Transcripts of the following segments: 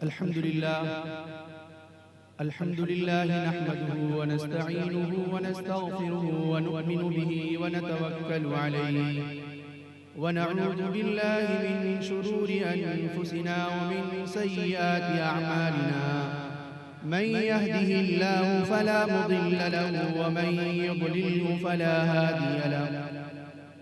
अल्हम्दुलिल्लाह नहमदुहु व नस्तईनुहु व नस्तगफिरुहु व नु'मिनु बिही व नतवक्कलु अलैहि व नऊज़ु बिल्लाहि मिन शुरूरि अनफुसिना व मिन सय्यिआति अअमालिना मन यहदिहिल्लाहु फला मुदिल्ल लहु व मन युद्लिल्हु फला हादिय लहु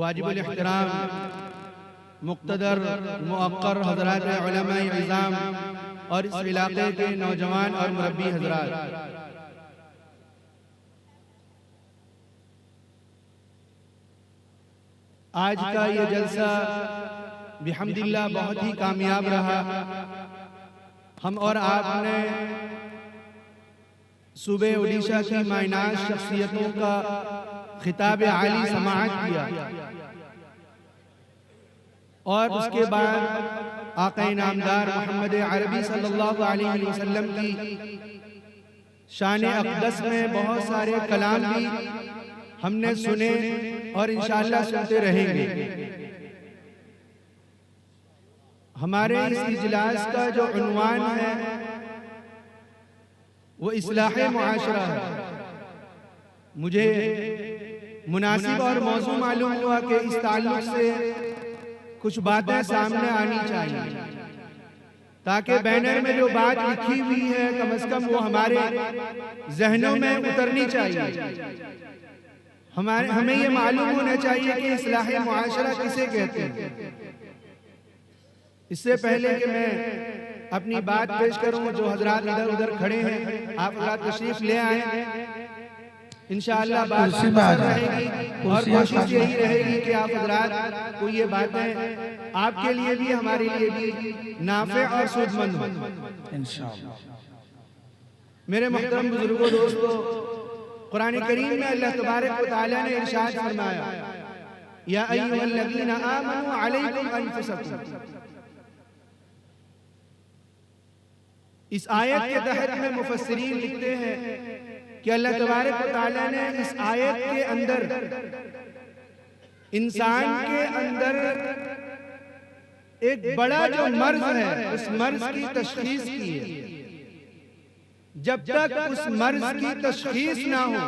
वाजिब एहतराम मुक़्तदर मुअक्कर हज़रात उलमाए इज़ाम और इस इलाके के नौजवान और मुरब्बी हज़रात, आज का ये जलसा बिहम्दिल्लाह बहुत ही कामयाब रहा। हम और आपने सूबे ओडिशा की मायनाज शख्सियतों का खिताब आली समाअत किया और उसके बाद आक़ा नामदार मोहम्मद अरबी सल्लल्लाहु अलैहि वसल्लम की शान अक़दस में बहुत सारे कलाम भी हमने सुने और इंशाअल्लाह सुनते रहेंगे। हमारे इस इजलास का जो उन्वान है वो इस्लाह मुआशरा है। मुझे मुनासिब और मौजू मालूम हुआ कि इस ताल्लुक से कुछ बातें सामने आनी चाहिए ताकि बैनर में जो बात लिखी हुई है कम से कम वो हमारे जहनों में उतरनी चाहिए। हमें ये मालूम होना चाहिए कि इस्लाह मुआशरा किसे कहते हैं। इससे पहले कि मैं अपनी बात पेश करूं, जो हजरात इधर उधर खड़े हैं आप हजरात तशरीफ ले आए, इंशाअल्लाह बात रहेगी और कोशिश यही रहेगी कि आप हजरात को ये बातें आपके लिए भी हमारे लिए भी नाफे और सूदमंद हो इंशाअल्लाह। मेरे मोहतरम बुजुर्गों, दोस्तों, कुरान करीम में अल्लाह तबारक व तआला ने इरशाद फरमाया या अय्युहल्लज़ीना आमनू अलैकुम अनफुसकुम। इस आयत के तहत में मुफस्सिरीन लिखते हैं कि अल्लाह तबारक व तआला ने इस आयत के अंदर इंसान के अंदर एक बड़ा जो मर्ज है उस मर्ज की तशखीस की है। जब तक उस मर्ज की तशखीस ना हो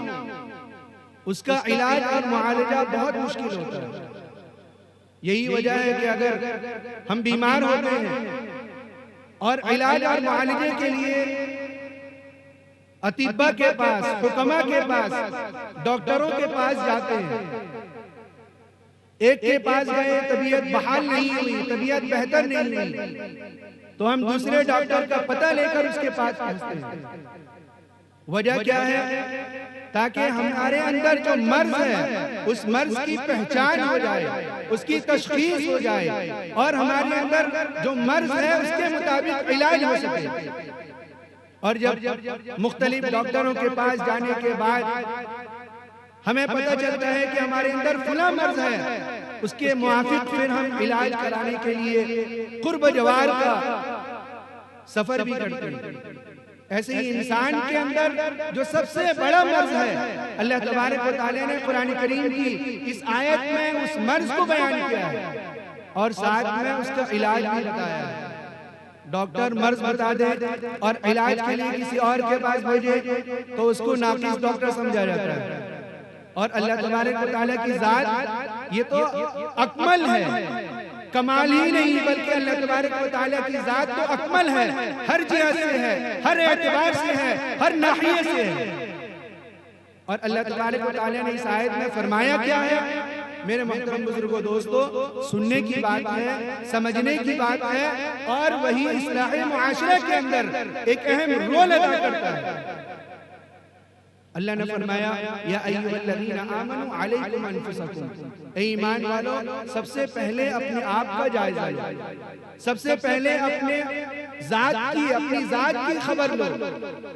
उसका इलाज और मुआलजा बहुत मुश्किल होता है। यही वजह है कि अगर हम बीमार होते हैं और इलाज और मुआलजे के लिए अतिब्बा के पास, हुक्मा के पास, डॉक्टरों के पास जाते हैं, एक के पास गए तबीयत बहाल नहीं हुई, तबीयत बेहतर नहीं हुई, तो हम दूसरे डॉक्टर का पता लेकर उसके पास पहुंचते हैं। वजह क्या है? ताकि हमारे अंदर जो मर्ज है उस मर्ज की पहचान हो जाए, उसकी तशखीस हो जाए और हमारे अंदर जो मर्ज है उसके मुताबिक इलाज हो सके। और जब मुख्तलिफ डॉक्टरों के पास जाने के बाद हमें पता चलता है कि हमारे अंदर फला मर्ज है, उसके मुआफिक फिर हम इलाज कराने के लिए कुर्ब जवार का सफर भी करते हैं। ऐसे ही इंसान के अंदर जो सबसे बड़ा मर्ज है अल्लाह तबारक व तआला ने कुरान करीम की इस आयत में उस मर्ज को बयान किया है और साथ में उसका इलाज भी बताया है। डॉक्टर मर्ज बता दे और इलाज के लिए किसी और के पास भेजे तो उसको नाकिस डॉक्टर समझा जाता है। और अल्लाह तबारक व तआला की जात ये तो अकमल है, कमाल ही नहीं बल्कि अल्लाह तबारक व तआला की जात तो अकमल है, हर जिहत से है, हर एतबार से है, हर नाहिये से है। और अल्लाह तबारक व तआला ने इस आयत में फरमाया क्या है? मेरे मोहतरम बुजुर्गों दोस्तों, सुनने की बात है, समझने की बात है, और वही इस्लाह मुआशरा के अंदर एक अहम रोल अदा करता है। अल्लाह ने फरमाया या अय्युहल्लज़ीना आमनू अलैकुम अनफुसकुम, ए ईमान वालों, सबसे पहले अपने आप का जायजा लो, सबसे पहले अपने अपनी जात की खबर लो,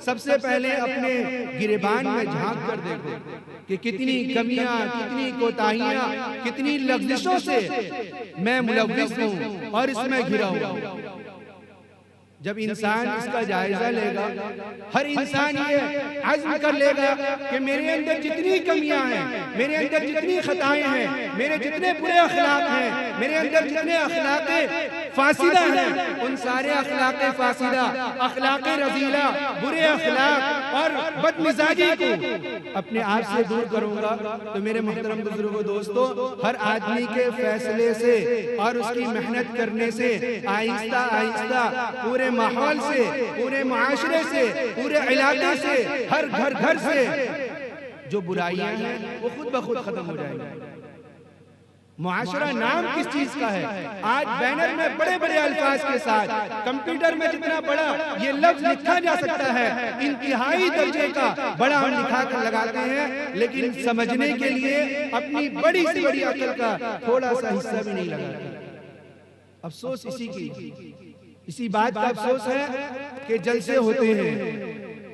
सबसे पहले अपने गिरेबान में झांक कर देखो कि कितनी कमियां, कितनी कोताहियां, कितनी लग़्ज़िशों से मैं मुलव्विस हूं और इसमें घिरा हूं। जब इंसान इसका जायजा लेगा, हर इंसान ये अज़्म कर लेगा कि मेरे अंदर जितनी कमियां हैं, मेरे अंदर जितनी खताएं हैं, मेरे जितने बुरे अखलाक हैं, मेरे अंदर जितने अखलाक़े फासिदा हैं, उन सारे अखलाक़े फासिदा, अखलाक़े रज़ीला, बुरे अखलाक और बदमिजाजी को अपने आप से दूर करूंगा। तो मेरे मोहतरम बुजुर्गों दोस्तों, हर आदमी के फैसले से और उसकी मेहनत करने से आहिस्ता आहिस्ता पूरे माहौल से, पूरे मुआशरे से, पूरे इलाके से, हर घर से जो बुराइयां हैं वो खुद ब खुद खत्म हो जाएंगी। मुआशरा नाम किस चीज का है? आज बैनर में बड़े बड़े अल्फाज के साथ, कंप्यूटर में जितना बड़ा ये लफ्ज लिखा जा सकता है, इंतहाई दर्जे का बड़ा हम लिखा कर लगाते हैं, लेकिन समझने के लिए अपनी बड़ी से बड़ी अकल का थोड़ा सा हिस्सा भी नहीं लगाते। अफसोस इसी बात का अफसोस है कि जलसे होते हैं,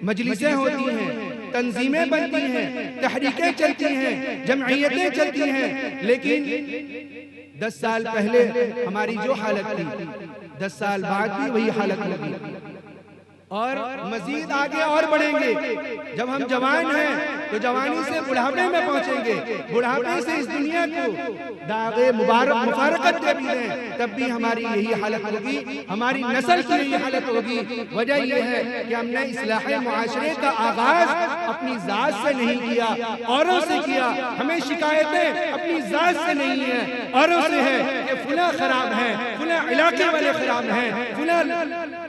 मजलिसें होती हैं, तंजीमें बनती हैं, तहरीकें चलती हैं, जमइयतें चलती हैं, लेकिन 10 साल पहले हमारी जो हालत थी, 10 साल बाद भी वही हालत होगी और मजीद आगे और बढ़ेंगे। जब हम जवान हैं तो जवानी से बुढ़ापे में पहुंचेंगे, बुढ़ापे से इस दुनिया को दागे मुबारकत दे भी दें, तब भी हमारी यही हालत होगी, हमारी नस्ल की यही हालत होगी। वजह यह है कि हमने इस्लाह मुआशरे का आगाज अपनी जात से नहीं किया, औरों से किया। हमें शिकायतें अपनी जात से नहीं है, औरों से है कि फुला खराब है, फुला इलाके वाले खराब हैं, फुला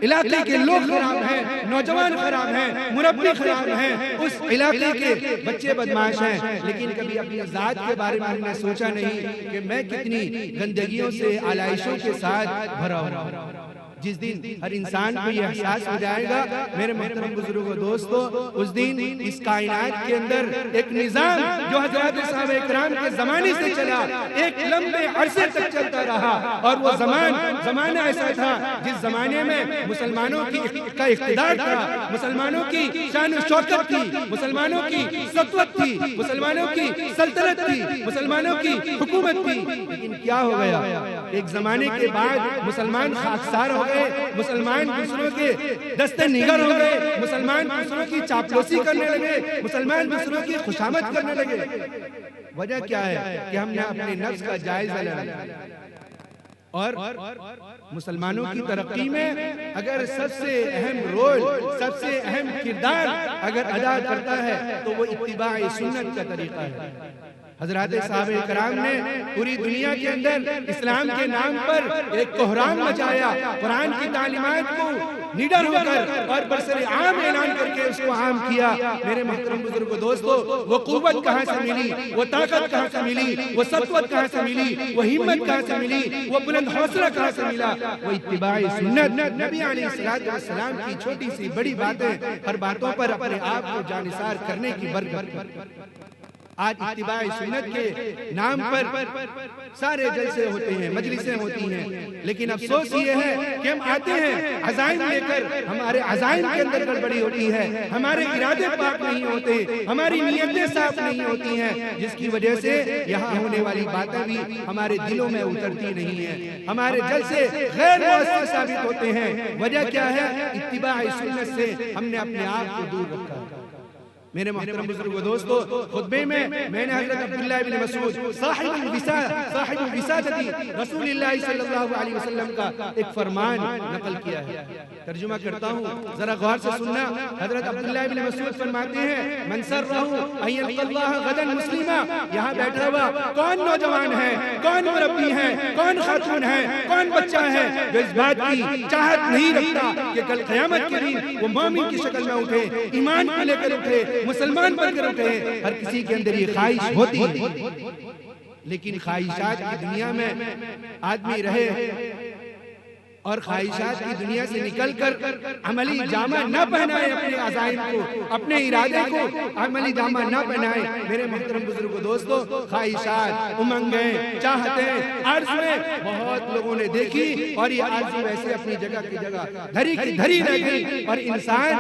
इलाके के लोग खराब हैं, नौजवान खराब हैं, मुरब्बी खराब हैं, उस इलाके के बच्चे बदमाश हैं। लेकिन कभी अपनी जात के बारे में हमने सोचा नहीं कि मैं कितनी गंदगियों से, आलाइशों के साथ भरा हूं। जिस दिन हर इंसान को यह एहसास हो जाएगा, मेरे मोहतरम बुजुर्गों दोस्तों, उस दिन इस कायनात के अंदर एक निजाम जो हज़रत साहबे इकराम के जमाने से चला, एक लंबे अरसे तक चलता रहा, और वो जमाना ऐसा था जिस जमाने में मुसलमानों का इख्तिदार था, मुसलमानों की शान शौकत थी, मुसलमानों की सत्वत थी, मुसलमानों की सल्तनत थी, मुसलमानों की हुकूमत थी। लेकिन क्या हो गया? एक जमाने के बाद मुसलमान खाकसार हो गए, मुसलमान दूसरों के दस्ते निगर हो गए, मुसलमान दूसरों की चापलूसी करने लगे, मुसलमान दूसरों की खुशामद करने लगे। वजह क्या है? कि हमने अपने नफ्स का जायजा लिया। और मुसलमानों की तरक्की में अगर सबसे अहम रोल, सबसे अहम किरदार अगर अदा करता है तो वो इत्तिबाए सुन्नत का तरीका है। हज़रत साहबे इकराम ने पूरी दुनिया के अंदर इस्लाम के नाम पर एक कोहराम मचाया, कुरान की तालीमात को निडर होकर और बरसरे आम ऐलान करके उसको आम किया। मेरे मोहतरम बुजुर्गों दोस्तों, वो कुव्वत कहाँ से मिली, वो ताकत कहाँ से मिली, वो सत्वत कहाँ से मिली, वो हिम्मत कहाँ से मिली, वो बुलंद हौसला कहाँ से मिला? वो इत्तिबाए सुन्नत, नबी अलैहिस्सलाम की छोटी सी बड़ी बातें, हर बातों पर अपने आप को जानिसार करने की बरकत। आज इत्तिबाए सुन्नत के नाम पर सारे जलसे होते हैं, मजलिसें होती हैं, लेकिन अफसोस ये है कि हम आते हैं अज़ाइम लेकर, हमारे अज़ाइम के अंदर गड़बड़ी होती है, हमारे इरादे पाक नहीं होते, हमारी नीयतें साफ नहीं होती हैं, जिसकी वजह से यहाँ होने वाली बातें भी हमारे दिलों में उतरती नहीं है, हमारे जलसे गैर मुअस्सर साबित होते हैं। वजह क्या है? इत्तिबाए सुन्नत से हमने अपने आप को दूर रखा। मेरे मोहतरम बुजुर्गों दोस्तों, खुतबे में मैंने हज़रत अब्दुल्लाह इब्न मसूद साहिबुल विसादती रसूलुल्लाह सल्लल्लाहु अलैहि वसल्लम का एक फरमान नकल किया है। तर्जुमा करता हूँ, जरा गौर से सुनना। हज़रत अब्दुल्लाह इब्न मसूद फरमाते हैं, मन सर्रहु अन यल्क़ल्लाह गदन मुस्लिमा। यहाँ बैठा हुआ कौन नौजवान है, कौन मुरब्बी है, कौन खातून है, कौन बच्चा है जो इस बात की चाहत नहीं रखता कि कल क़यामत के दिन वो मोमिन की शक्ल में उठे, ईमान को लेकर उठे, मुसलमान बनकर उठे। हर किसी के अंदर ये ख्वाहिश होती है, लेकिन ख्वाहिशात की दुनिया में आदमी रहे और ख्वाहिशात की दुनिया से निकलकर अमली जामा न पहनाए, अपने अज़ाइम को, अपने इरादे को अमली जामा न पहनाए। मेरे मोहतरम बुजुर्गों दोस्तों, ख्वाहिशात, उमंगें, चाहतें, आरज़ुएं बहुत लोगों ने देखी और ये आरज़ू वैसे अपनी जगह की जगह धरी की धरी रह गई और इंसान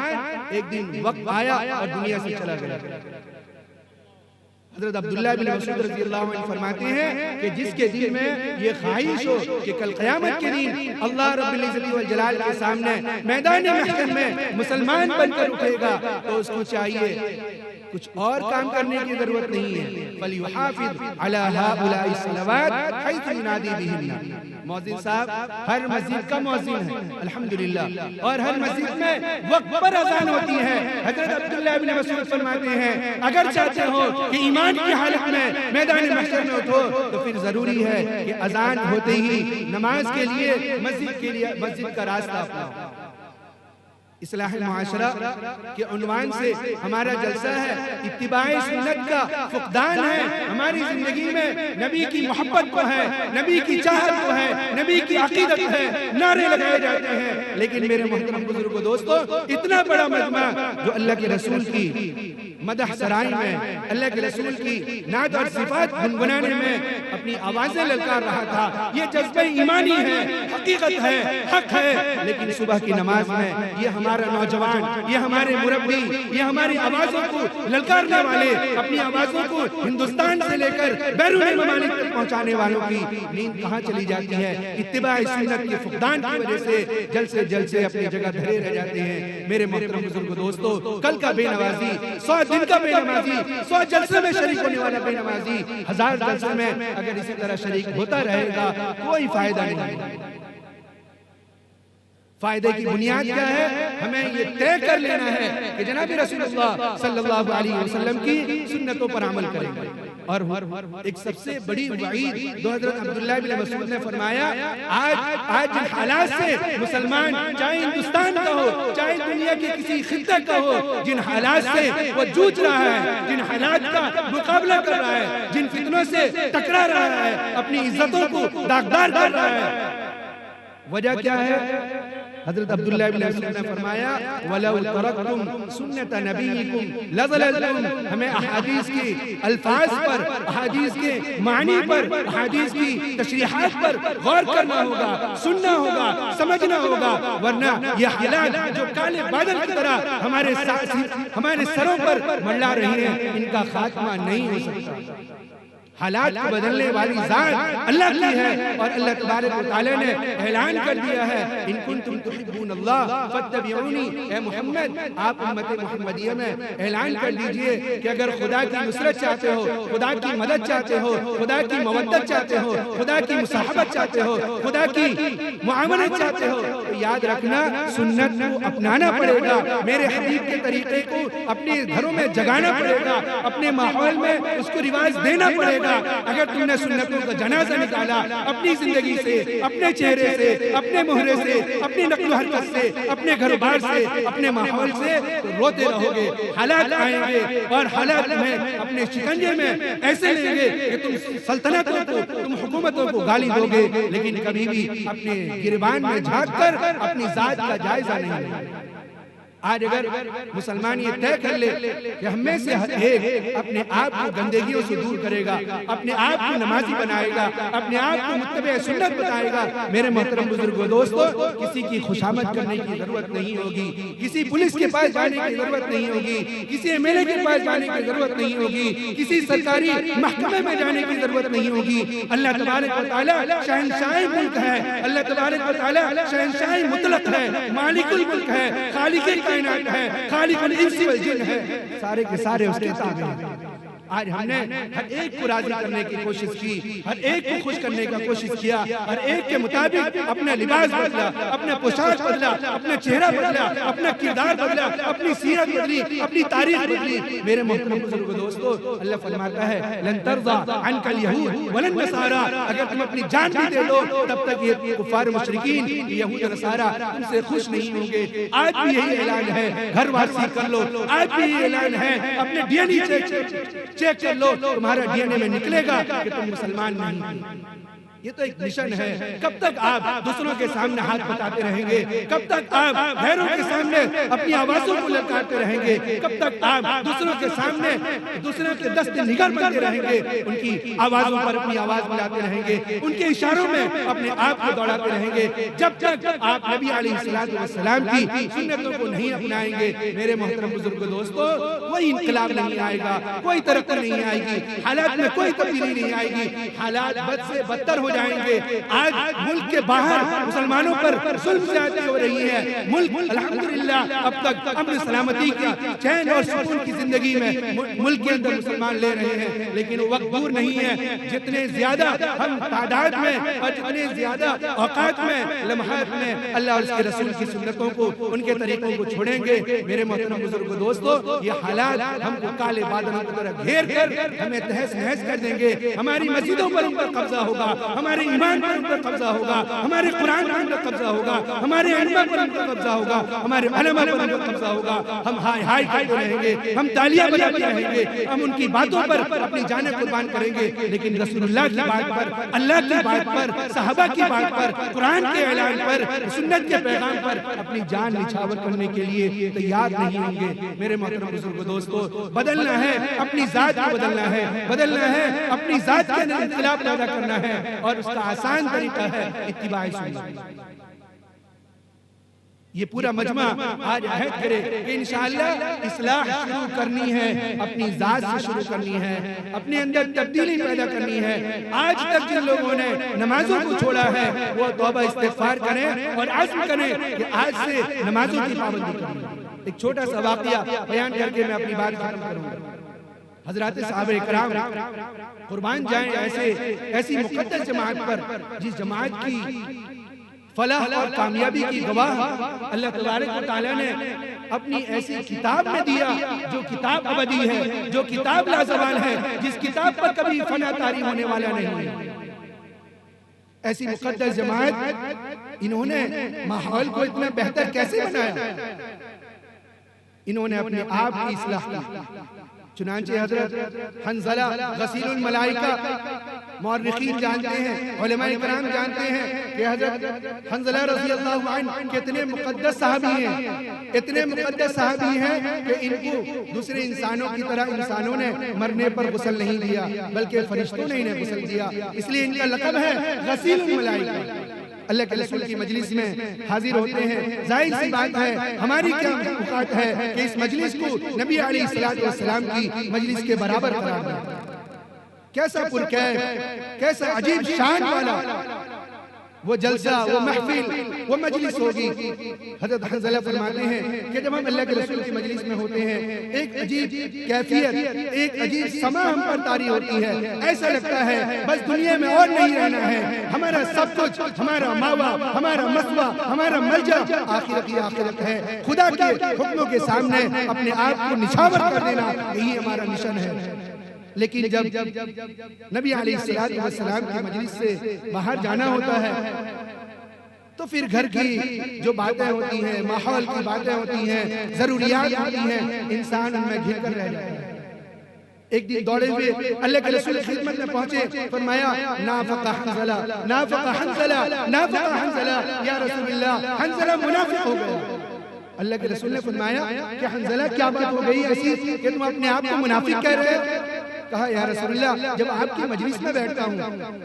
एक दिन वक्त आया और दुनिया से चला गया। हज़रत अब्दुल्लाह बिन मसूद रज़ियल्लाहु अन्हु फरमाते हैं कि जिसके दिल में ये ख्वाहिश हो कि कल क़यामत के दिन अल्लाह रब्बुल इज़्ज़ति वल जलाल के सामने मैदान महशर में मुसलमान बनकर उठेगा, तो उसको चाहिए कुछ और काम करने की जरूरत नहीं है। फलयुहाफिज़ अला हाउलाइ सलवात हैतु युनादी बिहिन्ना। मौज़िन साहब हर मस्जिद का मौज़िन है अल्हम्दुलिल्लाह, और हर मस्जिद में वक्त पर अज़ान होती है। हज़रत अब्दुल्लाह इब्न मसूद फरमाते हैं, अगर चाहते हो कि ईमान की हालत में मैदान महशर में उठो तो फिर जरूरी है कि अज़ान होते ही नमाज के लिए मस्जिद का रास्ता अपनाओ। इस्लाह मुआशरा के उन्वान से हमारा जलसा है, इत्तिबाए सुन्नत का फुक़दान है। हमारी जिंदगी में नबी की मोहब्बत को है, नबी की चाहत को है, नबी की अकीदत है, नारे लगाए जाते हैं। लेकिन मेरे मोहतरम बुजुर्गों दोस्तों, इतना बड़ा मजमा जो अल्लाह के रसूल की मदह सराय में, अल्लाह के रसूल की नात और सिफात गुनगुनाने में अपनी आवाजें ललकार रहा था, ये जज्बे ईमानी है, हकीकत है, हक है। लेकिन सुबह की नमाज में ये हमारा नौजवान, ये हमारे मुरब्बी, ये हमारी आवाजों को ललकारने वाले, अपनी आवाजों को हिंदुस्तान से लेकर बैरून ममालिक तक पहुंचाने वालों की नींद कहाँ चली जाती है? इत्तिबाए सुन्नत के फुक़दान की वजह से जल्द से अपनी जगह धरे रह जाते हैं। मेरे मोहतरम बुजुर्गों दोस्तों, कल का बेनवाजी, 100 दिन का बेनमाजी, 100 जलसे में शरीक होने वाला बेनमाजी 1000 जलसे में अगर इसी तरह शरीक होता रहेगा कोई फायदा नहीं। फायदे की बुनियाद क्या है? हमें ये तय कर लेना है कि जनाब रसूलुल्लाह सल्लल्लाहु अलैहि वसल्लम की सुन्नतों पर अमल करेंगे। और एक सबसे बड़ी वईद जो हज़रत अब्दुल्लाह बिन मसूद ने फरमाया, आज जिन हालात से मुसलमान, चाहे हिंदुस्तान का हो, चाहे दुनिया के किसी खित्ते का हो, जिन हालात से वो जूझ रहा है, जिन हालात का मुकाबला कर रहा है, जिन फितनों से टकरा रहा है, अपनी इज्जतों को दागदार कर रहा है, वजह क्या है? हज़रत अब्दुल्लाह इब्न मसूद ने फरमाया, वलौ तरकतुम सुन्नत नबीयिकुम लज़ललतुम। हमें अहादीस के अल्फाज पर, अहादीस के मानी पर, अहादीस की तशरीहात पर गौर करना होगा, सुनना होगा, समझना होगा, वरना ये हालात जो काले बादल की तरह हमारे सरों पर मंडरा रही हैं, इनका खात्मा नहीं हो सकता। हालात को बदलने वाली ज़ात अल्लाह की है और अल्लाह तबारक व तआला ने ऐलान कर दिया है, इन कुंतुम तुहिब्बूनल्लाह फत्तबिऊनी। ए मोहम्मद, आप उम्मत मुहम्मदिया में ऐलान कर दीजिए कि अगर खुदा की नुसरत चाहते हो, खुदा की मदद चाहते हो, खुदा की मवद्दत चाहते हो, खुदा की मुसाहबत चाहते हो, खुदा की मुआवनत चाहते हो, तो याद रखना सुन्नत को अपनाना पड़ेगा। मेरे हबीब के तरीके को अपने घरों में जगाना पड़ेगा, अपने माहौल में उसको रिवाज देना पड़ेगा। अगर तुमने सुन्नतों का जनाजा निकाला अपनी जिंदगी से, अपने चेहरे से, अपने मुहरे से, अपनी नक्ल हरकत से, अपने घर बार से, अपने माहौल से, तो रोते रहोगे। हालात आएंगे और हालात में अपने शिकंजे में ऐसे लेंगे कि तुम सल्तनतों को, तुम हुकूमतों को गाली दोगे, लेकिन कभी भी अपने गिरबान में झांक कर अपनी जात का जायजा नहीं लेंगे। आज अगर मुसलमान ये तय कर ले कि हमें से एक अपने आप को गंदगियों से दूर करेगा, अपने आप को नमाजी बनाएगा, अपने आप को मुत्तबे सुन्नत बताएगा, मेरे मोहतरम बुजुर्गों दोस्तों, किसी की खुशामद करने की जरूरत नहीं होगी, किसी पुलिस के पास जाने की जरूरत नहीं होगी, किसी एमएलए के पास जाने की जरूरत नहीं होगी, किसी सरकारी महकमे में जाने की जरूरत नहीं होगी। अल्लाह तबारक व तआला शहंशाह मुल्क है, अल्लाह तबारक व तआला शहंशाह मुतलक है, मालिकुल मुल्क है, खालिक कायनात है, खालिकुल इंसी वल जिन है, सारे के सारे उसके ताबे हैं। आज हमने हर एक को राजी करने की कोशिश की, हर एक को खुश करने का कोशिश किया, हर एक के मुताबिक अपना लिबास बदला, अपना पोशाक बदला, अपना चेहरा बदला, अपना किरदार बदला, अपनी सीरत बदली, अपनी तारीख बदली। मेरे मोहतरम बुजुर्गों दोस्तों, अल्लाह फरमाता है लन तर्ज़ा अनकल यहूद वलन नसारा, अगर तुम अपनी जान भी दे दो तब तक ये कुफार मुशरिकीन यहूद नसारा तुमसे खुश नहीं होंगे। आज भी यही ऐलान है, घर वापसी कर लो, आज भी यही ऐलान है, अपने डीएनए चेक कर लो, तुम्हारा डीएनए में निकलेगा कि तुम मुसलमान नहीं। ये तो एक मिशन है। कब तक आप दूसरों के सामने हाथ बताते रहेंगे? कब तक आप गैरों के सामने अपनी आवाजों को ललकारते रहेंगे? कब तक आप दूसरों के सामने दूसरों के दस्ते निगर बनते रहेंगे? उनकी आवाजों पर अपनी आवाज बुलाते रहेंगे, उनके इशारों में अपने आप को दौड़ाते रहेंगे। जब तक आप नबी अलैहिस्सलाम की सुन्नतों को नहीं अपनाएंगे, मेरे मोहतरम बुजुर्गों दोस्तों, कोई इनकलाब नहीं आएगा, कोई तरक्की नहीं आएगी, हालात में कोई तब्दीली नहीं आएगी, हालात बद से बदतर हो जाएंगे। आज मुल्क के बाहर मुसलमानों पर जुल्म ज्यादती हो रही है। मुल्क अल्हम्दुलिल्लाह अब तक अमन सलामती की चैन और सुकून की जिंदगी में मुल्क के अंदर मुसलमान ले रहे हैं, लेकिन वो वक्त दूर नहीं है जितने ज्यादा हम तादाद में और जितने ज्यादा औकात में लम्हात में अल्लाह और उसके रसूल की सुन्नतों को, उनके तरीकों को छोड़ेंगे। मेरे मोहतरम बुजुर्गों दोस्तों, ये हालात हमको काले बादलों की तरह घेर कर हमें तहस नहस कर देंगे। हमारी मस्जिदों पर उन पर कब्जा होगा, हमारे ईमान पर उन पर कब्जा होगा, हमारे कुरान पर उन पर कब्जा होगा, हमारे अइम्मा पर उन पर कब्जा होगा, हमारे उलमा पर उन पर कब्जा होगा। हम हाय हाय करते रहेंगे, हम तालियां बजाते रहेंगे, हम उनकी बातों पर अपनी जानें कुर्बान करेंगे, लेकिन रसूलुल्लाह की बात पर, अल्लाह की बात पर, सहाबा की बात पर, कुरान के ऐलान पर, सुन्नत के पैगाम पर अपनी जान निछावर करने के लिए तैयार नहीं होंगे। मेरे मोहतरम बुजुर्गों दोस्तों, बदलना है, अपनी जात को बदलना है, बदलना है, अपनी जात के अंदर इख्तिलाफ पैदा करना है, और उसका आसान तरीका है इत्तिबाए सुन्नत। ये पूरा मजमा आज अहद करे कि इंशाअल्लाह इस्लाह शुरू करनी है, अपनी जात से शुरू करनी है, अपने अंदर तब्दीली पैदा करनी है। आज तक जिन लोगों ने नमाजों को छोड़ा है वो तौबा इस्तिग़फ़ार करें और अज़्म करें कि आज से नमाजों की पाबंदी करें। एक छोटा सा वाक़या बयान करके मैं अपनी बात खत्म करूंगा। हज़रात सहाबा इकराम कुर्बान जाएं ऐसी मुक़द्दस जमात पर, जिस जमात की फलाह और कामयाबी की गवाह अल्लाह तबारक व तआला ने अपनी ऐसी किताब में दिया, जो किताब अबदी है, जो किताब लाज़वाल है, जिस किताब पर कभी फना तारी होने वाला नहीं है। ऐसी मुक़द्दस जमात, इन्होंने माहौल को इतना बेहतर कैसे बनाया? इन्होंने अपने आप की इस्लाह की। चुनांचे हजरत हंज़ला गसीलुल मलाइका मौर्रिखीन जानते हैं, उलमाए किराम जानते हैं कि हजरत हंज़ला रज़ियल्लाहु अन्हु कितने मुक़द्दस सहाबी हैं, इतने मुक़द्दस सहाबी हैं कि इनको दूसरे इंसानों की तरह इंसानों ने मरने पर गुस्ल नहीं दिया, बल्कि फरिश्तों ने इन्हें गुस्ल दिया। इसलिए इनका लक़ब है गसीलुल मलाइका। अल्लाह के रसूल की मजलिस में हाजिर होते हैं। जाहिर सी बात है, हमारी क्या औकात है कि इस मजलिस को नबी अलैहिस्सलाम की मजलिस के बराबर करार दें। कैसा पुरकैफ, कैसा अजीब शान वाला वो जलसा, वो महफिल, वो मजलिस होगी। हज़रत हंज़ला फरमाते हैं कि जब हम अल्लाह के रसूल की मजलिस में होते हैं, एक अजीब कैफियत, एक अजीब समा हम पर तारी होती है। ऐसा लगता है बस दुनिया में और नहीं रहना है, हमारा सब कुछ, हमारा मावा, हमारा मसवा, हमारा मलजा आखिरत ही आखिरत है। खुदा के हुक्मों के सामने अपने आप को निछावर कर देना, यही हमारा मिशन है। लेकिन जब नबी अलैहिस्सलाम की मजलिस से बाहर जाना होता है, तो फिर घर की जो बातें होती हैं, माहौल की बातें होती हैं, जरूरियात होती हैं, इंसान उनमें घिर कर रह जाता है। एक दिन दौड़े हुए अल्लाह के रसूल की खिदमत में पहुंचे, फरमाया नाफ़क़ा हंज़ला, नाफ़क़ा हंज़ला, नाफ़क़ा हंज़ला, या रसूलल्लाह, हंज़ला मुनाफ़िक़ हो गया। अल्लाह के रसूल ने फरमाया कि हंज़ला क्या बात हो गई ऐसी कि तुम अपने आप को मुनाफिक कह रहे हो? कहा या रसूलल्लाह, जब आपकी मजलिस में बैठता हूँ,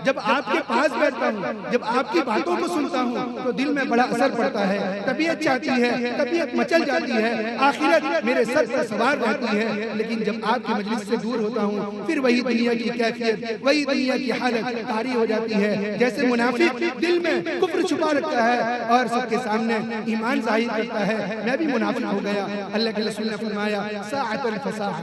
जब आपके पास बैठता हूँ, जब आपकी बातों को सुनता हूँ तो दिल में बड़ा असर पड़ता है, तबीयत चाहती है, तबीयत मचल जाती है, आखिरत मेरे सर पर सवार रहती है। लेकिन जब आपकी मजलिस से दूर होता हूँ फिर वही दुनिया की कैफियत, वही दुनिया की हालत तारी हो जाती है। जैसे मुनाफिक दिल में कुफ्र छुपा रखता है और सबके सामने ईमान जाहिर करता है, मैं भी मुनाफिक हो गया। अल्लाह के रसूल ने फरमाया साअतुल फसाह,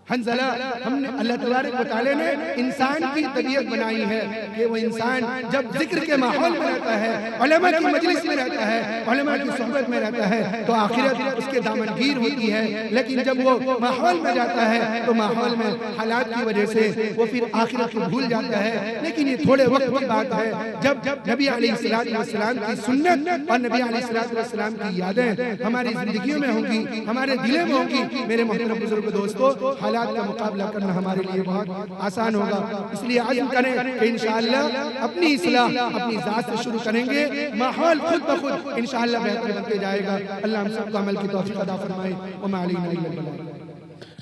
हंज़ला, हमने अल्लाह तबारक व तआला ने इंसान की तबीयत बनाई है कि वो इंसान जब जिक्र के माहौल में रहता है, उलमा की मजलिस में रहता है, उलमा की सोहबत में रहता है तो आखिरत उसके दामनगीर होती है। लेकिन जब वो माहौल में जाता है तो माहौल में हालात की वजह से वो फिर आखिरत को भूल जाता है। लेकिन ये थोड़े वक्त की बात है जब नबी अलैहिस्सलातु वस्सलाम की सुन्नत और नबी अलैहिस्सलातु वस्सलाम की यादें हमारी जिंदगियों में होंगी, हमारे दिलों में होंगी। मेरे मोहतरम बुजुर्ग दोस्तों, हालात का मुकाबला करना हमारे लिए बहुत आसान होगा। इसलिए आज़म करें कि इंशाअल्लाह अपनी इस्लाह अपनी ज़ात से शुरू करेंगे, माहौल खुद ब खुद इंशाअल्लाह बेहतर बनते जाएगा। अल्लाह हम सबको अमल की तौफीक अता फरमाए। व मा अलैना इल्ला अल बलाग।